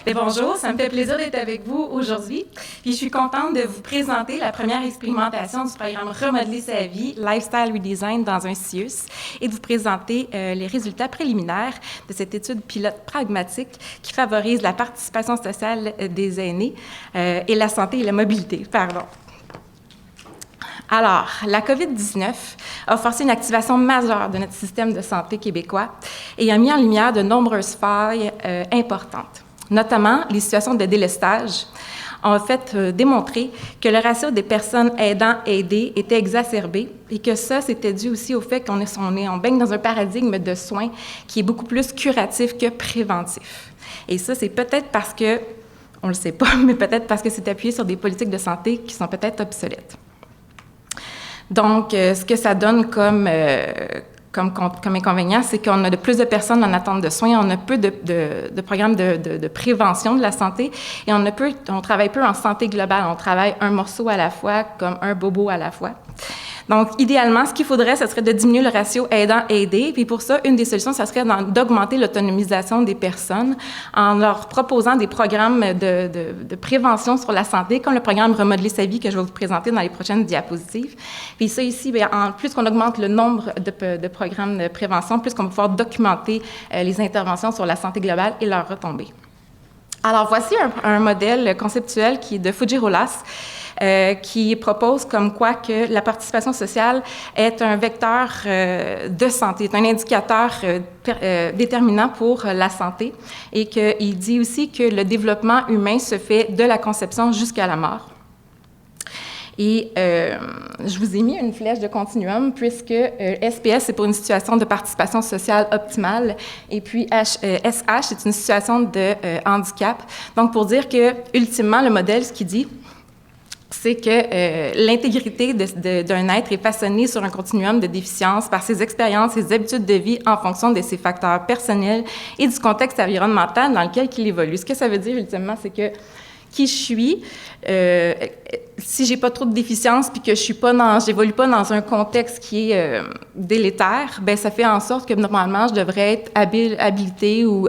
Bonjour, ça me fait plaisir d'être avec vous aujourd'hui. Puis je suis contente de vous présenter la première expérimentation du programme Remodeler sa vie, Lifestyle Redesign dans un CIUS, et de vous présenter les résultats préliminaires de cette étude pilote pragmatique qui favorise la participation sociale des aînés et la santé et la mobilité. Alors, la COVID-19 a forcé une activation majeure de notre système de santé québécois et a mis en lumière de nombreuses failles importantes. Notamment, les situations de délestage ont fait démontrer que le ratio des personnes aidant-aidées était exacerbé et que ça, c'était dû aussi au fait on baigne dans un paradigme de soins qui est beaucoup plus curatif que préventif. Et ça, c'est peut-être parce que, on ne le sait pas, mais peut-être parce que c'est appuyé sur des politiques de santé qui sont peut-être obsolètes. Donc, ce que ça donne comme inconvénient, c'est qu'on a de plus de personnes en attente de soins, on a peu de programmes de prévention de la santé et on travaille peu en santé globale. On travaille un morceau à la fois, comme un bobo à la fois. Donc, idéalement, ce qu'il faudrait, ce serait de diminuer le ratio aidant-aidé. Puis pour ça, une des solutions, ça serait d'augmenter l'autonomisation des personnes en leur proposant des programmes de prévention sur la santé, comme le programme Remodeler sa vie que je vais vous présenter dans les prochaines diapositives. Puis ça ici, bien, plus qu'on augmente le nombre de programmes de prévention, plus qu'on va pouvoir documenter les interventions sur la santé globale et leurs retombées. Alors, voici un modèle conceptuel qui est de Fujirolas, qui propose comme quoi que la participation sociale est un vecteur de santé, est un indicateur déterminant pour la santé et qu'il dit aussi que le développement humain se fait de la conception jusqu'à la mort. Et je vous ai mis une flèche de continuum puisque SPS, c'est pour une situation de participation sociale optimale et puis SH, c'est une situation de handicap. Donc, pour dire que, ultimement, le modèle, ce qu'il dit, c'est que l'intégrité d'un être est façonnée sur un continuum de déficience par ses expériences, ses habitudes de vie en fonction de ses facteurs personnels et du contexte environnemental dans lequel il évolue. Ce que ça veut dire, ultimement, c'est que qui je suis, si j'ai pas trop de déficience puis que j'évolue pas dans un contexte qui est délétère, ben ça fait en sorte que normalement je devrais être habilitée ou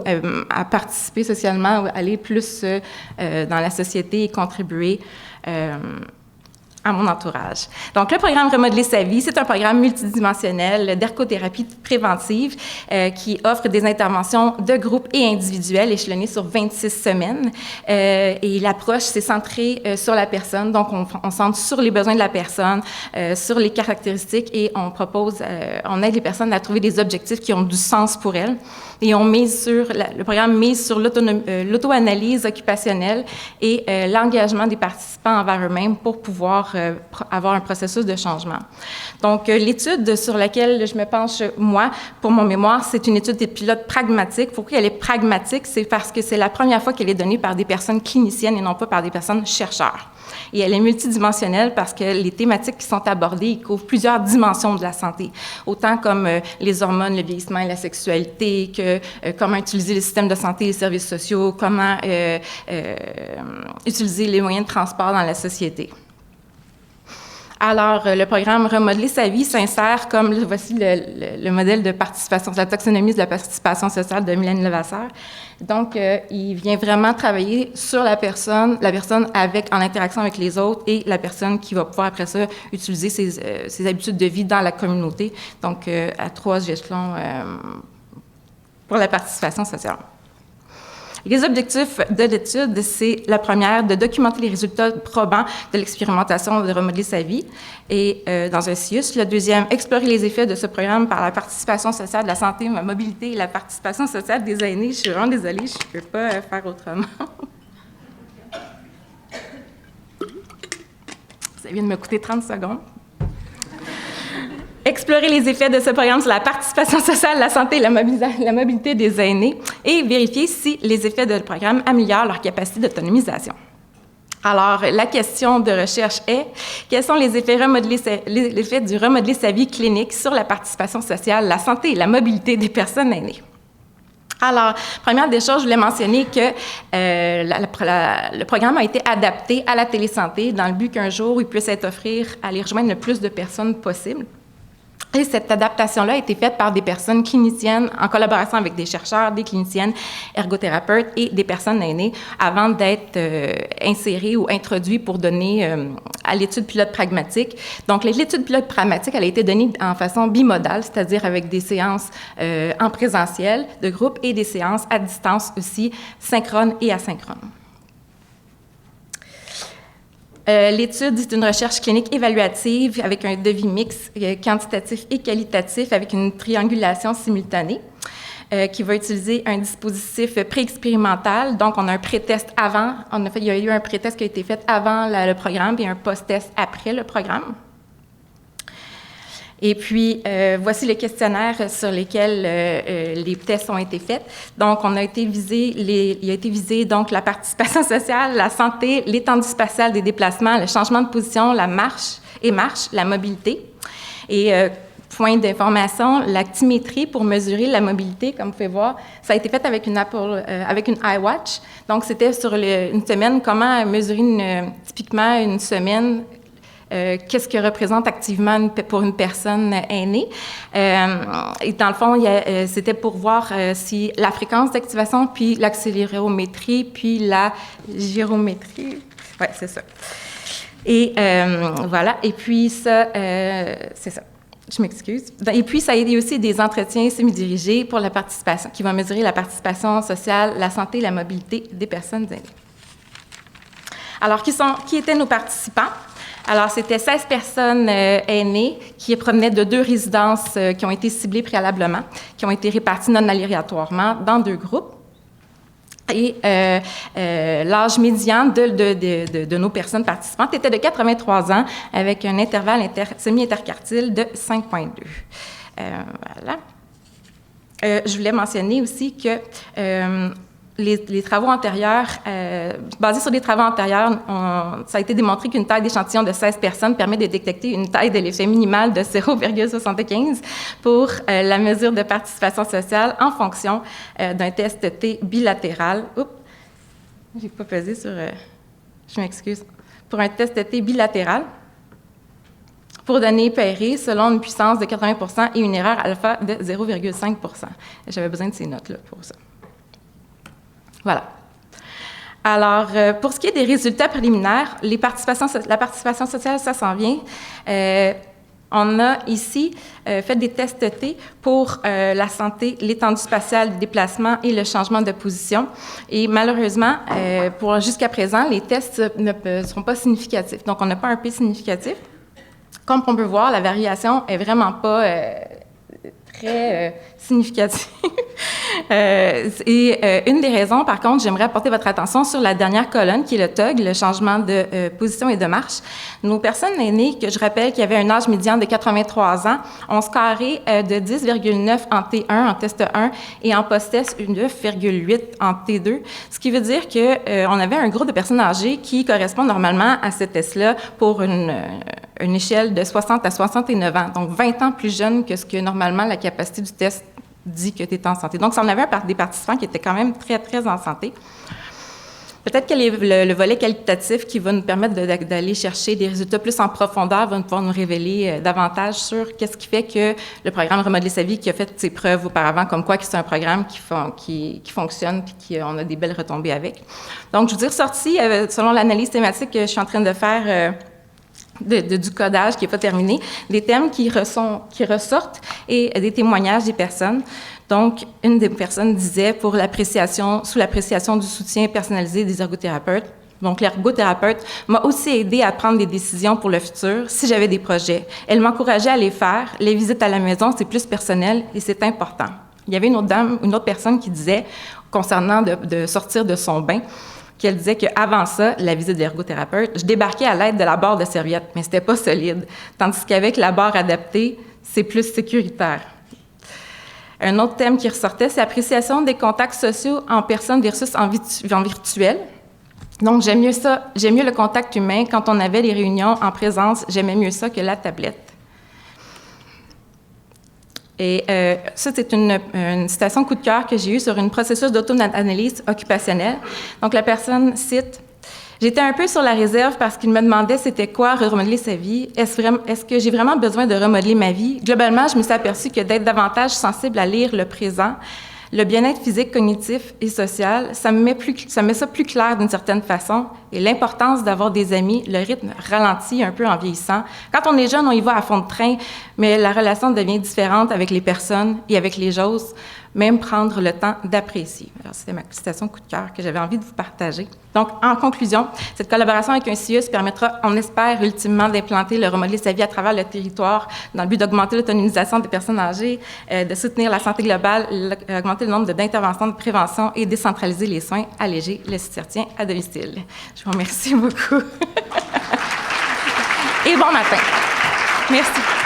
à participer socialement, ou aller plus dans la société et contribuer à mon entourage. Donc, le programme Remodeler sa vie, c'est un programme multidimensionnel d'ergothérapie préventive qui offre des interventions de groupe et individuelles échelonnées sur 26 semaines. Et l'approche, c'est centré sur la personne. Donc, on centre sur les besoins de la personne, sur les caractéristiques et on aide les personnes à trouver des objectifs qui ont du sens pour elles. Et le programme mise sur l'auto-analyse occupationnelle et l'engagement des participants envers eux-mêmes pour pouvoir avoir un processus de changement. Donc, l'étude sur laquelle je me penche, moi, pour mon mémoire, c'est une étude des pilotes pragmatiques. Pourquoi elle est pragmatique? C'est parce que c'est la première fois qu'elle est donnée par des personnes cliniciennes et non pas par des personnes chercheurs. Et elle est multidimensionnelle parce que les thématiques qui sont abordées, ils couvrent plusieurs dimensions de la santé, autant comme les hormones, le vieillissement et la sexualité, que comment utiliser les systèmes de santé et les services sociaux, comment utiliser les moyens de transport dans la société. Alors, le programme Remodeler sa vie s'insère comme, voici le modèle de participation, la taxonomie de la participation sociale de Mylène Levasseur. Donc, il vient vraiment travailler sur la personne en interaction avec les autres et la personne qui va pouvoir après ça utiliser ses habitudes de vie dans la communauté. Donc, à 3 échelons pour la participation sociale. Les objectifs de l'étude, c'est la première, de documenter les résultats probants de l'expérimentation de Remodeler sa vie et dans un CIUS. Le deuxième, explorer les effets de ce programme par la participation sociale de la santé, la mobilité et la participation sociale des aînés. Je suis vraiment désolée, je ne peux pas faire autrement. Ça vient de me coûter 30 secondes. Explorer les effets de ce programme sur la participation sociale, la santé et la mobilité des aînés et vérifier si les effets de le programme améliorent leur capacité d'autonomisation. Alors, la question de recherche est, quels sont les effets du Remodeler sa vie clinique sur la participation sociale, la santé et la mobilité des personnes aînées? Alors, première des choses, je voulais mentionner que le programme a été adapté à la télésanté dans le but qu'un jour, il puisse être offert à les rejoindre le plus de personnes possible. Et cette adaptation-là a été faite par des personnes cliniciennes en collaboration avec des chercheurs, des cliniciennes, ergothérapeutes et des personnes aînées avant d'être insérées ou introduites pour donner à l'étude pilote pragmatique. Donc, l'étude pilote pragmatique, elle a été donnée en façon bimodale, c'est-à-dire avec des séances en présentiel de groupe et des séances à distance aussi, synchrones et asynchrones. L'étude est une recherche clinique évaluative avec un devis mixte, quantitatif et qualitatif, avec une triangulation simultanée qui va utiliser un dispositif pré-expérimental. Donc, on a un pré-test avant. Il y a eu un pré-test qui a été fait avant le programme et un post-test après le programme. Et puis, voici le questionnaire sur lesquels les tests ont été faits. Donc, il a été visé donc la participation sociale, la santé, l'étendue spatiale des déplacements, le changement de position, la marche, la mobilité. Et point d'information, l'actimétrie pour mesurer la mobilité, comme vous pouvez voir, ça a été fait avec une iWatch. Donc, c'était sur une semaine, comment mesurer typiquement une semaine. Qu'est-ce que représente activement pour une personne aînée. Et dans le fond, c'était pour voir si la fréquence d'activation, puis l'accélérométrie, puis la gyrométrie. Oui, c'est ça. Et voilà. Et puis ça, c'est ça. Je m'excuse. Et puis, ça a été aussi des entretiens semi-dirigés pour la participation, qui vont mesurer la participation sociale, la santé et la mobilité des personnes aînées. Alors, qui étaient nos participants? Alors, c'était 16 personnes aînées qui provenaient de 2 résidences qui ont été ciblées préalablement, qui ont été réparties non aléatoirement dans 2 groupes. Et l'âge médian de nos personnes participantes était de 83 ans, avec un intervalle semi-interquartile de 5,2. Voilà. Je voulais mentionner aussi que les travaux antérieurs, basés sur des travaux antérieurs, ça a été démontré qu'une taille d'échantillon de 16 personnes permet de détecter une taille de l'effet minimale de 0,75 pour la mesure de participation sociale en fonction d'un test T bilatéral. Oups, j'ai pas pesé sur... je m'excuse. Pour un test T bilatéral, pour donner pairées selon une puissance de 80 et une erreur alpha de 0,5 J'avais besoin de ces notes-là pour ça. Voilà. Alors, pour ce qui est des résultats préliminaires, la participation sociale, ça s'en vient. On a ici fait des tests T pour la santé, l'étendue spatiale des déplacements et le changement de position. Et malheureusement, jusqu'à présent, les tests ne seront pas significatifs. Donc, on n'a pas un P significatif. Comme on peut voir, la variation est vraiment pas très significative. Une des raisons, par contre, j'aimerais apporter votre attention sur la dernière colonne, qui est le TOG, le changement de position et de marche. Nos personnes aînées, que je rappelle qui avaient un âge médian de 83 ans, ont scoré de 10,9 en T1, en test 1, et en post-test 9,8 en T2, ce qui veut dire qu'on avait un groupe de personnes âgées qui correspond normalement à ce test-là pour une échelle de 60 à 69 ans, donc 20 ans plus jeune que ce que normalement la capacité du test dit que tu es en santé. Donc, ça en avait des participants qui étaient quand même très, très en santé. Peut-être que le volet qualitatif qui va nous permettre d'aller chercher des résultats plus en profondeur va pouvoir nous révéler davantage sur qu'est-ce qui fait que le programme Remodeler sa vie, qui a fait ses preuves auparavant, comme quoi que c'est un programme qui fonctionne et qu'on a des belles retombées avec. Donc, je vous ai ressorti, selon l'analyse thématique que je suis en train de faire, du codage qui n'est pas terminé, des thèmes qui ressortent et des témoignages des personnes. Donc, une des personnes disait sous l'appréciation du soutien personnalisé des ergothérapeutes. Donc, l'ergothérapeute m'a aussi aidé à prendre des décisions pour le futur si j'avais des projets. Elle m'encourageait à les faire. Les visites à la maison, c'est plus personnel et c'est important. Il y avait une autre personne qui disait, concernant de sortir de son bain, qu'elle disait qu'avant ça, la visite de l'ergothérapeute, je débarquais à l'aide de la barre de serviette, mais c'était pas solide. Tandis qu'avec la barre adaptée, c'est plus sécuritaire. Un autre thème qui ressortait, c'est l'appréciation des contacts sociaux en personne versus en virtuel. Donc, j'aime mieux le contact humain. Quand on avait les réunions en présence, j'aimais mieux ça que la tablette. Et ça, c'est une citation coup de cœur que j'ai eue sur une processus d'auto-analyse occupationnelle. Donc, la personne cite J'étais un peu sur la réserve parce qu'il me demandait c'était quoi remodeler sa vie. Est-ce que j'ai vraiment besoin de remodeler ma vie? Globalement, je me suis aperçue que d'être davantage sensible à lire le présent, le bien-être physique, cognitif et social, ça me met ça plus clair d'une certaine façon. Et l'importance d'avoir des amis, le rythme ralentit un peu en vieillissant. Quand on est jeune, on y va à fond de train, mais la relation devient différente avec les personnes et avec les choses, même prendre le temps d'apprécier. Alors, c'était ma citation coup de cœur que j'avais envie de vous partager. Donc, en conclusion, cette collaboration avec un CIUS permettra, on espère, ultimement d'implanter le remodeler sa vie à travers le territoire dans le but d'augmenter l'autonomisation des personnes âgées, de soutenir la santé globale, augmenter le nombre d'interventions de prévention et décentraliser les soins, alléger le soutien à domicile. Je vous remercie beaucoup. Et bon matin. Merci.